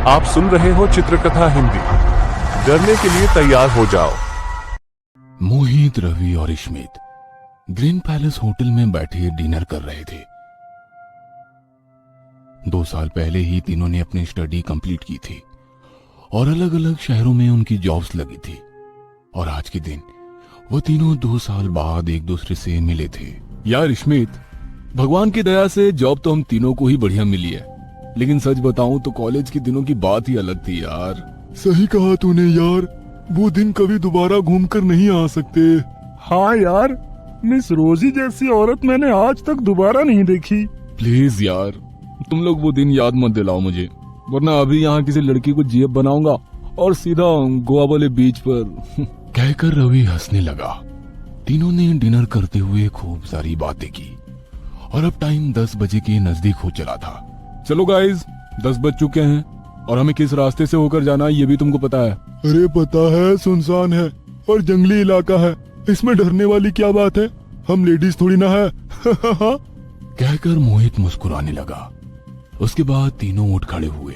आप सुन रहे हो चित्रकथा हिंदी। डरने के लिए तैयार हो जाओ। मोहित, रवि और इश्मित ग्रीन पैलेस होटल में बैठे डिनर कर रहे थे। 2 साल पहले ही तीनों ने अपनी स्टडी कंप्लीट की थी और अलग अलग शहरों में उनकी जॉब्स लगी थी। और आज के दिन वो तीनों 2 साल बाद एक दूसरे से मिले थे। यार इश्मित, भगवान की दया से जॉब तो हम तीनों को ही बढ़िया मिली है, लेकिन सच बताऊं तो कॉलेज के दिनों की बात ही अलग थी यार। सही कहा तूने यार, वो दिन कभी दोबारा घूमकर नहीं आ सकते। हाँ यार, मिस रोजी जैसी औरत मैंने आज तक दोबारा नहीं देखी। प्लीज यार, तुम लोग वो दिन याद मत दिलाओ मुझे, वरना अभी यहाँ किसी लड़की को जेब बनाऊंगा और सीधा गोवा वाले बीच पर। कहकर रवि हंसने लगा। तीनों ने डिनर करते हुए खूब सारी बातें की और अब टाइम 10 बजे के नजदीक हो चला था। चलो गाइज, 10 बज चुके हैं और हमें किस रास्ते से होकर जाना है ये भी तुमको पता है। अरे पता है, सुनसान है और जंगली इलाका है, इसमें डरने वाली क्या बात है, हम लेडीज थोड़ी ना है। कहकर मोहित मुस्कुराने लगा। उसके बाद तीनों उठ खड़े हुए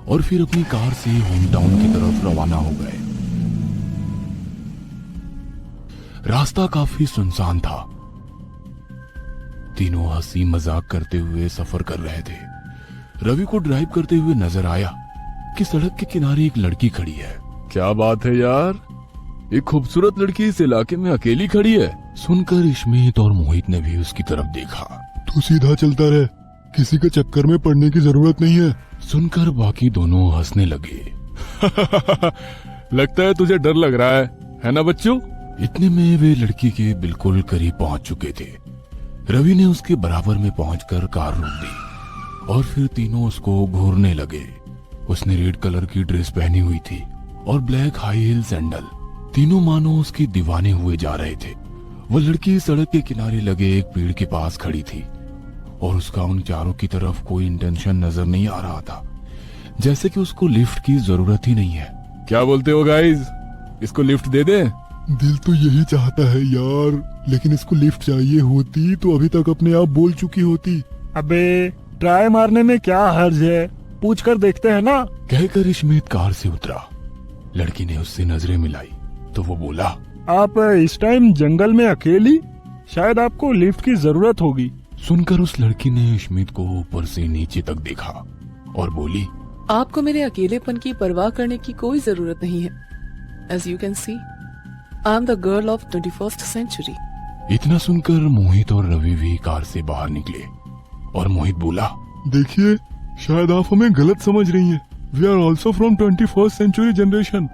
और फिर अपनी कार से होम टाउन की तरफ रवाना हो गए। रास्ता काफी सुनसान था। तीनों हंसी मजाक करते हुए सफर कर रहे थे। रवि को ड्राइव करते हुए नजर आया कि सड़क के किनारे एक लड़की खड़ी है। क्या बात है यार, एक खूबसूरत लड़की इस इलाके में अकेली खड़ी है। सुनकर इश्मित और मोहित ने भी उसकी तरफ देखा। तू सीधा चलता रहे, किसी के चक्कर में पड़ने की जरूरत नहीं है। सुनकर बाकी दोनों हंसने लगे। लगता है तुझे डर लग रहा है ना बच्चों? इतने में वे लड़की के बिल्कुल करीब पहुंच चुके थे। रवि ने उसके बराबर में पहुंचकर कार रोक दी और फिर तीनों उसको घूरने लगे। उसने रेड कलर की ड्रेस पहनी हुई थी और ब्लैक हाई हील सैंडल। तीनों मानो उसकी दीवाने हुए जा रहे थे। वो लड़की सड़क के किनारे लगे एक पेड़ के पास खड़ी थी और उसका उन चारों की तरफ कोई इंटेंशन नजर नहीं आ रहा था, जैसे कि उसको लिफ्ट की जरूरत ही नहीं है। क्या बोलते हो गाइज, इसको लिफ्ट दे दें? दिल तो यही चाहता है यार, लेकिन इसको लिफ्ट चाहिए होती तो अभी तक अपने आप बोल चुकी होती। अबे ट्राई मारने में क्या हर्ज है, पूछ कर देखते हैं ना। कहकर इश्मित कार से उतरा। लड़की ने उससे नजरें मिलाई तो वो बोला, आप इस टाइम जंगल में अकेली, शायद आपको लिफ्ट की जरूरत होगी। सुनकर उस लड़की ने इश्मित को ऊपर से नीचे तक देखा और बोली, आपको मेरे अकेलेपन की परवाह करने की कोई जरूरत नहीं है। As you can see, I am the girl of 21st century. इतना सुनकर मोहित और रवि भी कार से बाहर निकले और मोहित बोला, देखिए, शायद आप हमें गलत समझ रही हैं। We are also from 21st century generation.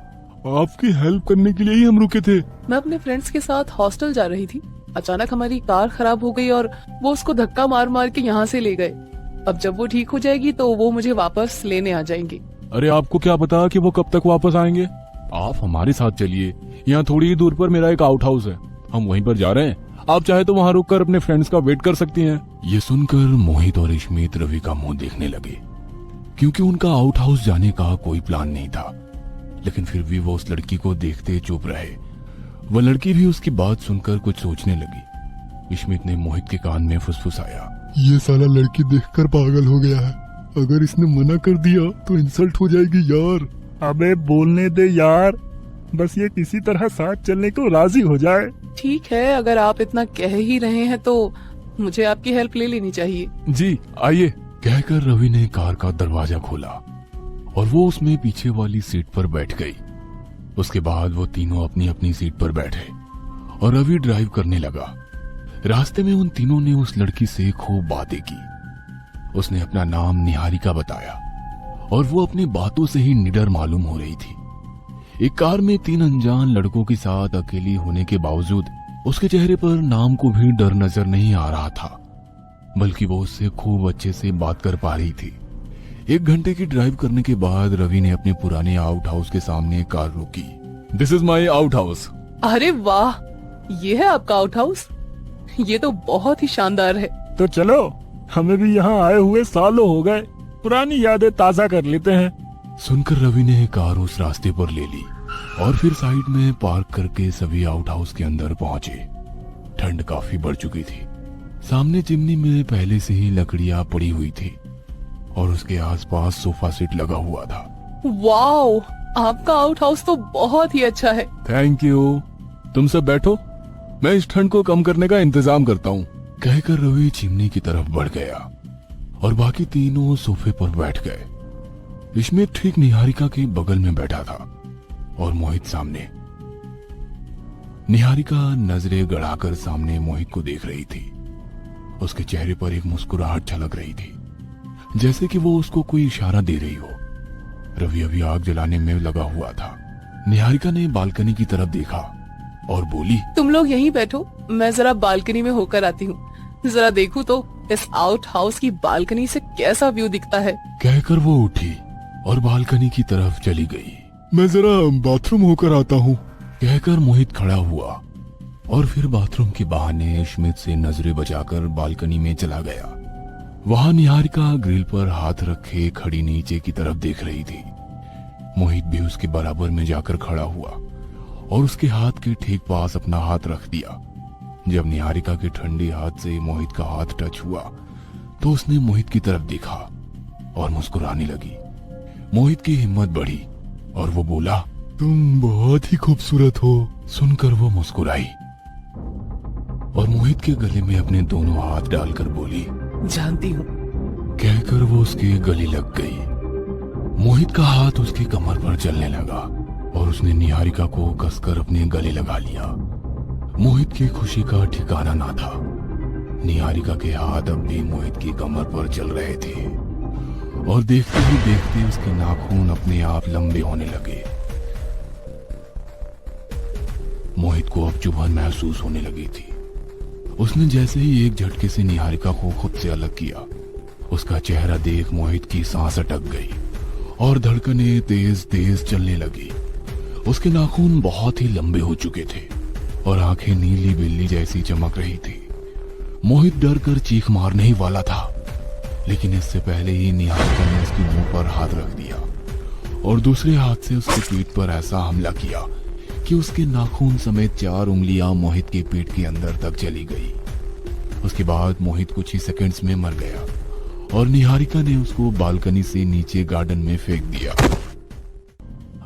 आपकी हेल्प करने के लिए ही हम रुके थे। मैं अपने फ्रेंड्स के साथ हॉस्टल जा रही थी। अचानक हमारी कार खराब हो गई और वो उसको धक्का मार मार के यहाँ से ले गए। अब जब वो ठीक हो जाएगी तो वो मुझे वापस लेने आ जाएंगे। अरे आपको क्या पता कि वो कब तक वापस आएंगे? आप हमारे साथ चलिए, यहाँ थोड़ी ही दूर पर मेरा एक आउट हाउस है, हम वहीं पर जा रहे हैं। आप चाहे तो वहाँ रुककर अपने फ्रेंड्स का वेट कर सकती हैं। ये सुनकर मोहित और इश्मित रवि का मुंह देखने लगे, क्योंकि उनका आउट हाउस जाने का कोई प्लान नहीं था। लेकिन फिर भी वो उस लड़की को देखते चुप रहे। वह लड़की भी उसकी बात सुनकर कुछ सोचने लगी। इश्मित ने मोहित के कान में फुसफुसाया, ये साला लड़की देखकर पागल हो गया है, अगर इसने मना कर दिया तो इंसल्ट हो जाएगी यार। अबे बोलने दे यार, बस ये किसी तरह साथ चलने को राजी हो जाए। ठीक है, अगर आप इतना कह ही रहे हैं तो मुझे आपकी हेल्प ले लेनी चाहिए। जी आइए। कहकर रवि ने कार का दरवाजा खोला और वो उसमें पीछे वाली सीट पर बैठ गई। उसके बाद वो तीनों अपनी अपनी सीट पर बैठे और रवि ड्राइव करने लगा। रास्ते में उन तीनों ने उस लड़की से खूब बातें की। उसने अपना नाम निहारिका बताया और वो अपनी बातों से ही निडर मालूम हो रही थी। एक कार में 3 अनजान लड़कों के साथ अकेली होने के बावजूद उसके चेहरे पर नाम को भी डर नजर नहीं आ रहा था, बल्कि वो उससे खूब अच्छे से बात कर पा रही थी। 1 घंटे की ड्राइव करने के बाद रवि ने अपने पुराने आउट हाउस के सामने कार रोकी। This is my out house. अरे वाह, ये है आपका आउट हाउस? ये तो बहुत ही शानदार है। तो चलो, हमें भी यहाँ आए हुए सालों हो गए, पुरानी यादें ताजा कर लेते हैं। सुनकर रवि ने कार उस रास्ते पर ले ली और फिर साइड में पार्क करके सभी आउट हाउस के अंदर पहुंचे। ठंड काफी बढ़ चुकी थी। सामने चिमनी में पहले से ही लकड़ियां पड़ी हुई थी और उसके आसपास सोफा सेट लगा हुआ था। वाओ, आपका आउट हाउस तो बहुत ही अच्छा है। Thank you. तुम सब बैठो, मैं इस ठंड को कम करने का इंतजाम करता हूँ। कहकर रवि चिमनी की तरफ बढ़ गया और बाकी तीनों सोफे पर बैठ गए। इसमें ठीक निहारिका के बगल में बैठा था और मोहित सामने। निहारिका नजरें गड़ाकर सामने मोहित को देख रही थी। उसके चेहरे पर एक मुस्कुराहट झलक रही थी, जैसे कि वो उसको कोई इशारा दे रही हो। रवि अभी आग जलाने में लगा हुआ था। निहारिका ने बालकनी की तरफ देखा और बोली, तुम लोग यहीं बैठो, मैं जरा बालकनी में होकर आती हूँ। जरा देखूं तो इस आउट हाउस की बालकनी से कैसा व्यू दिखता है। कहकर वो उठी और बालकनी की तरफ चली गई। मैं जरा बाथरूम होकर आता हूँ। कहकर मोहित खड़ा हुआ और फिर बाथरूम के बहाने स्मित से नजरें बचाकर बालकनी में चला गया। वहां निहारिका ग्रिल पर हाथ रखे खड़ी नीचे की तरफ देख रही थी। मोहित भी उसके बराबर में जाकर खड़ा हुआ और उसके हाथ के ठीक पास अपना हाथ रख दिया। जब निहारिका के ठंडे हाथ से मोहित का हाथ टच हुआ तो उसने मोहित की तरफ देखा और मुस्कुराने लगी। मोहित की हिम्मत बढ़ी और वो बोला, तुम बहुत ही खूबसूरत हो। सुनकर वो मुस्कुराई और मोहित के गले में अपने दोनों हाथ डालकर बोली, जानती हूँ। कहकर वो उसके गले लग गई। मोहित का हाथ उसकी कमर पर चलने लगा और उसने निहारिका को कसकर अपने गले लगा लिया। मोहित की खुशी का ठिकाना ना था। निहारिका के हाथ अब भी मोहित की कमर पर चल रहे थे और देखते ही देखते उसके नाखून अपने आप लंबे होने लगे। मोहित को अब चुभन महसूस होने लगी थी। उसने जैसे ही एक झटके से निहारिका को खुद से अलग किया, उसका चेहरा देख मोहित की सांस अटक गई और धड़कनें तेज तेज चलने लगी। उसके नाखून बहुत ही लंबे हो चुके थे और आंखें नीली बिल्ली जैसी चमक रही थी। मोहित डर कर चीख मारने ही वाला था, लेकिन इससे पहले ही निहारिका ने उसके मुंह पर हाथ रख दिया और दूसरे हाथ से उसके पीठ पर ऐसा हमला किया कि उसके नाखून समेत 4 उंगलियां मोहित के पेट के अंदर तक चली गई। उसके बाद मोहित कुछ ही सेकंड्स में मर गया और निहारिका ने उसको बालकनी से नीचे गार्डन में फेंक दिया।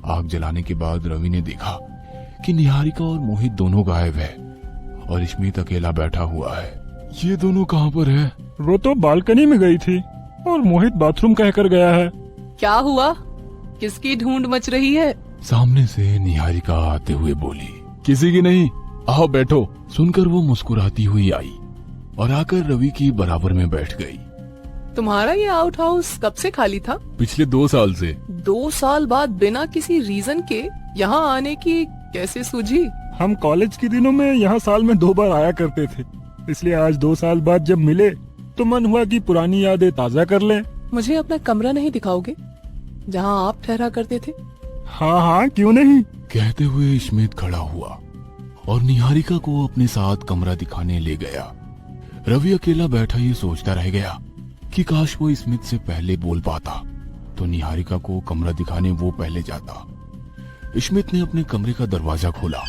आग जलाने के बाद रवि ने देखा कि निहारिका और मोहित दोनों गायब है और स्मित अकेला बैठा हुआ है। ये दोनों कहाँ पर है? वो तो बालकनी में गई थी और मोहित बाथरूम कहकर गया है। क्या हुआ? किसकी ढूंढ मच रही है? सामने से निहारिका आते हुए बोली, किसी की नहीं, आओ बैठो। सुनकर वो मुस्कुराती हुई आई और आकर रवि की बराबर में बैठ गई। तुम्हारा ये आउट हाउस कब से खाली था? पिछले 2 साल से। 2 साल बाद बिना किसी रीजन के यहाँ आने की कैसे सूझी? हम कॉलेज के दिनों में यहाँ साल में 2 बार आया करते थे, इसलिए आज 2 साल बाद जब मिले तो मन हुआ कि पुरानी यादें ताजा कर लें। मुझे अपना कमरा नहीं दिखाओगे जहाँ आप ठहरा करते थे? हाँ हाँ, क्यों नहीं। कहते हुए स्मित खड़ा हुआ और निहारिका को अपने साथ कमरा दिखाने ले गया। रवि अकेला बैठा ये सोचता रह गया कि काश वो स्मित से पहले बोल पाता तो निहारिका को कमरा दिखाने वो पहले जाता। स्मित ने अपने कमरे का दरवाजा खोला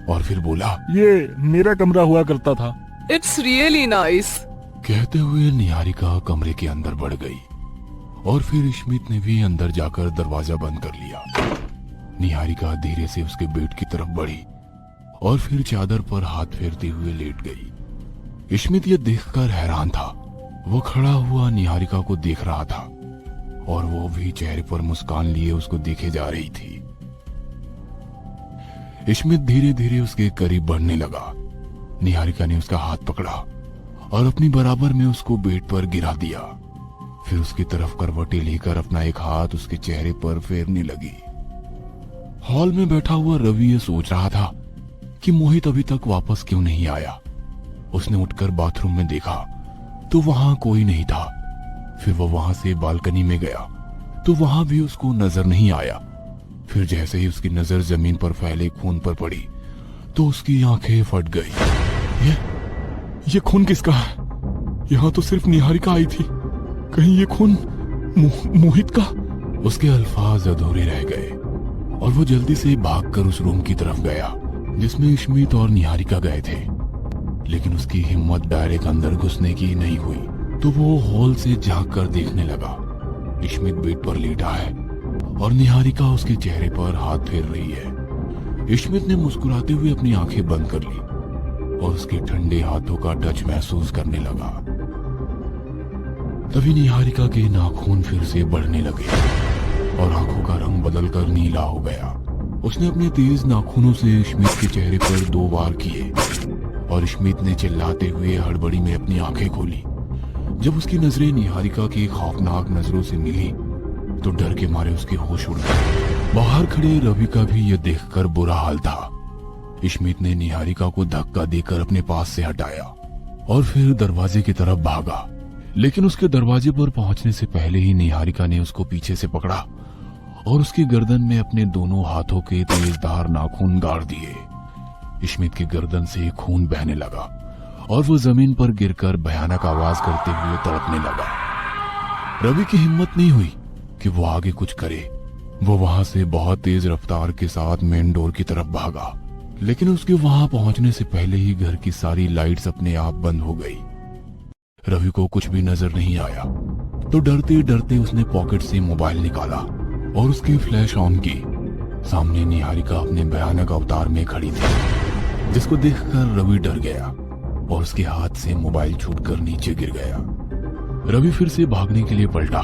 और फिर बोला, ये मेरा कमरा हुआ करता था। It's really nice. कहते हुए निहारिका कमरे के अंदर बढ़ गई और फिर स्मित ने भी अंदर जाकर दरवाजा बंद कर लिया। निहारिका धीरे से उसके बेड की तरफ बढ़ी और फिर चादर पर हाथ फेरते हुए लेट गई। स्मित ये देखकर हैरान था। वो खड़ा हुआ निहारिका को देख रहा था और वो भी चेहरे पर मुस्कान लिए उसको देखे जा रही थी। स्मित धीरे धीरे उसके करीब बढ़ने लगा। निहारिका ने उसका हाथ पकड़ा और अपनी बराबर में उसको बेड पर गिरा दिया। फिर उसकी तरफ करवटें लेकर अपना एक हाथ उसके चेहरे पर फेरने लगी। हॉल में बैठा हुआ रवि ये सोच रहा था कि मोहित अभी तक वापस क्यों नहीं आया। उसने उठकर बाथरूम में देखा तो वहां कोई नहीं था। फिर वो वहां से बालकनी में गया तो वहां भी उसको नजर नहीं आया। फिर जैसे ही उसकी नजर जमीन पर फैले खून पर पड़ी तो उसकी आंखें फट गई। ये खून किसका है? यहाँ तो सिर्फ निहारिका आई थी, कहीं ये खून मोहित का? उसके अल्फाज अधूरे रह गए और वो जल्दी से भागकर उस रूम की तरफ गया जिसमें स्मित और निहारिका गए थे। लेकिन उसकी हिम्मत डायरेक्ट अंदर घुसने की नहीं हुई तो वो हॉल से झांक कर देखने लगा स्मित बेड पर लेटा है और निहारिका उसके चेहरे पर हाथ फेर रही है। स्मित ने मुस्कुराते हुए अपनी आंखें बंद कर ली और उसके ठंडे हाथों का टच महसूस करने लगा। तभी निहारिका के नाखून फिर से बढ़ने लगे और आंखों का रंग बदलकर नीला हो गया। उसने अपने तेज नाखूनों से स्मित के चेहरे पर 2 वार किए और स्मित ने चिल्लाते हुए हड़बड़ी में अपनी आंखें खोली। जब उसकी नजरें निहारिका की खौफनाक नजरों से मिली तो डर के मारे उसके होश उड़ गए। बाहर खड़े रवि का भी यह देखकर बुरा हाल था। स्मित ने निहारिका को धक्का देकर अपने पास से हटाया और फिर दरवाजे की तरफ भागा, लेकिन उसके दरवाजे पर पहुंचने से पहले ही निहारिका ने उसको पीछे से पकड़ा और उसकी गर्दन में अपने दोनों हाथों के तेजधार नाखून गाड़ दिए। स्मित की गर्दन से खून बहने लगा और वो जमीन पर गिरकर भयानक आवाज करते हुए तड़पने लगा। रवि की हिम्मत नहीं हुई कि वो आगे कुछ करे। वो वहां से बहुत तेज रफ्तार के साथ मेन डोर की तरफ भागा, लेकिन उसके वहां पहुंचने से पहले ही घर की सारी लाइट्स अपने आप बंद हो गई। रवि को कुछ भी नजर नहीं आया तो डरते डरते उसने पॉकेट से मोबाइल निकाला और उसकी फ्लैश ऑन की। सामने निहारिका अपने भयानक अवतार में खड़ी थी, जिसको देखकर रवि डर गया और उसके हाथ से मोबाइल छूटकर नीचे गिर गया। रवि फिर से भागने के लिए पलटा,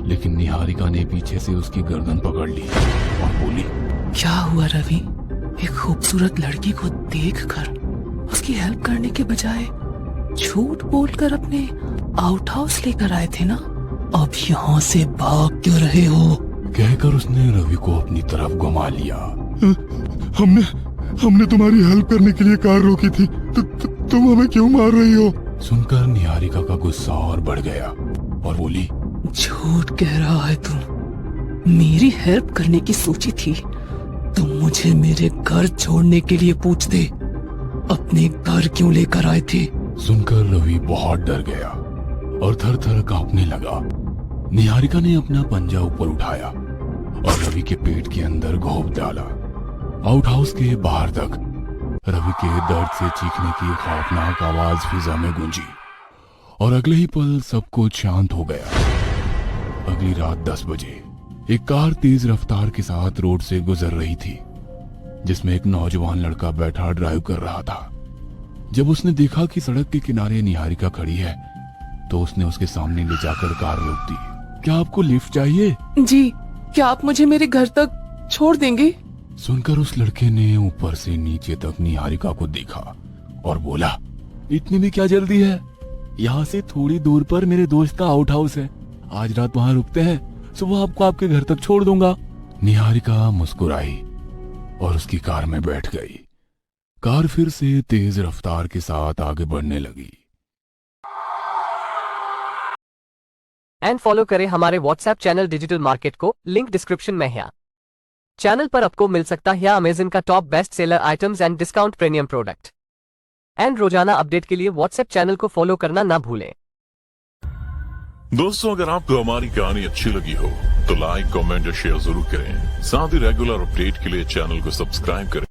लेकिन निहारिका ने पीछे से उसकी गर्दन पकड़ ली और बोली, क्या हुआ रवि? एक खूबसूरत लड़की को देखकर उसकी हेल्प करने के बजाय झूठ बोलकर अपने आउट हाउस लेकर आए थे ना, अब यहाँ से भाग क्यों रहे हो? कहकर उसने रवि को अपनी तरफ घुमा लिया। हमने तुम्हारी हेल्प करने के लिए कार रोकी थी, तुम हमें क्यों मार रही हो? सुनकर निहारिका का गुस्सा और बढ़ गया और बोली, झूठ कह रहा है तू। मेरी हेल्प करने की सोची थी तुम मुझे मेरे घर छोड़ने के लिए पूछते, अपने घर क्यों लेकर आए थे? सुनकर रवि बहुत डर गया और थर थर कांपने लगा। निहारिका ने अपना पंजा ऊपर उठाया और रवि के पेट के अंदर घोंप डाला। आउट हाउस के बाहर तक रवि के दर्द से चीखने की खौफनाक आवाज फिजा में गूंजी और अगले ही पल सब कुछ शांत हो गया। अगली रात 10 बजे एक कार तेज रफ्तार के साथ रोड से गुजर रही थी, जिसमें एक नौजवान लड़का बैठा ड्राइव कर रहा था। जब उसने देखा कि सड़क के किनारे निहारिका खड़ी है तो उसने उसके सामने ले जाकर कार रोक दी। क्या आपको लिफ्ट चाहिए? जी, क्या आप मुझे मेरे घर तक छोड़ देंगे? सुनकर उस लड़के ने ऊपर से नीचे तक निहारिका को देखा और बोला, इतनी भी क्या जल्दी है? यहाँ से थोड़ी दूर पर मेरे दोस्त का आउट हाउस है, आज रात वहाँ रुकते हैं, सुबह आपको आपके घर तक छोड़ दूंगा। निहारिका मुस्कुराई और उसकी कार में बैठ गई। कार फिर से तेज रफ्तार के साथ आगे बढ़ने लगी। एंड फॉलो करें हमारे व्हाट्सएप चैनल डिजिटल मार्केट को, लिंक डिस्क्रिप्शन में है। चैनल पर आपको मिल सकता है अमेज़न का top best seller items and discount premium product. And रोजाना अपडेट के लिए व्हाट्सएप चैनल को फॉलो करना ना भूलें। दोस्तों, अगर आपको हमारी कहानी अच्छी लगी हो तो लाइक, कमेंट और शेयर जरूर करें। साथ ही रेगुलर अपडेट के लिए चैनल को सब्सक्राइब करें।